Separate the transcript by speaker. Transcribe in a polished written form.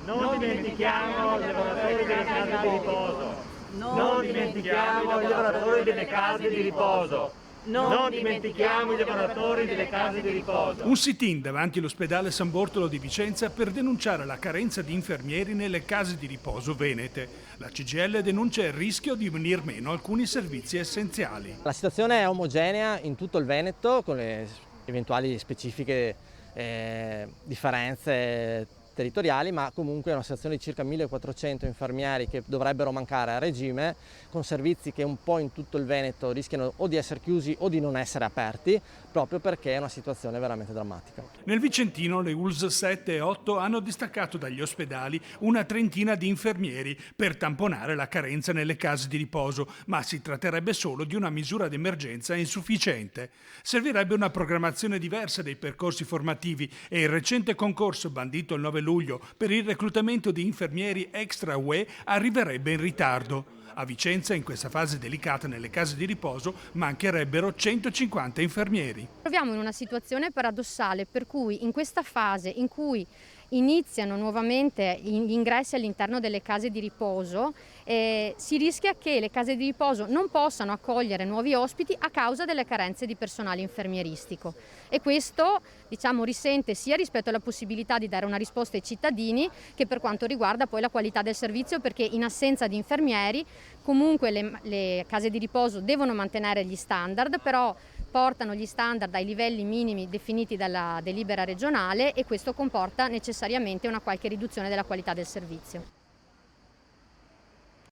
Speaker 1: Non dimentichiamo i lavoratori delle case di riposo. Non dimentichiamo i lavoratori delle case di riposo. Non dimentichiamo i lavoratori delle case di riposo.
Speaker 2: Un sit-in davanti all'ospedale San Bortolo di Vicenza per denunciare la carenza di infermieri nelle case di riposo venete. La CGIL denuncia il rischio di venir meno alcuni servizi essenziali.
Speaker 3: La situazione è omogenea in tutto il Veneto, con le eventuali specifiche differenze territoriali, ma comunque è una situazione di circa 1400 infermieri che dovrebbero mancare a regime, con servizi che un po' in tutto il Veneto rischiano o di essere chiusi o di non essere aperti, proprio perché è una situazione veramente drammatica.
Speaker 2: Nel Vicentino le ULSS 7 e 8 hanno distaccato dagli ospedali una trentina di infermieri per tamponare la carenza nelle case di riposo, ma si tratterebbe solo di una misura d'emergenza insufficiente. Servirebbe una programmazione diversa dei percorsi formativi e il recente concorso bandito il 9 luglio per il reclutamento di infermieri extra UE arriverebbe in ritardo. A Vicenza, in questa fase delicata nelle case di riposo, mancherebbero 150 infermieri.
Speaker 4: Troviamo in una situazione paradossale per cui in questa fase in cui iniziano nuovamente gli ingressi all'interno delle case di riposo, si rischia che le case di riposo non possano accogliere nuovi ospiti a causa delle carenze di personale infermieristico e questo risente sia rispetto alla possibilità di dare una risposta ai cittadini che per quanto riguarda poi la qualità del servizio, perché in assenza di infermieri comunque le case di riposo devono mantenere gli standard, però portano gli standard ai livelli minimi definiti dalla delibera regionale e questo comporta necessariamente una qualche riduzione della qualità del servizio.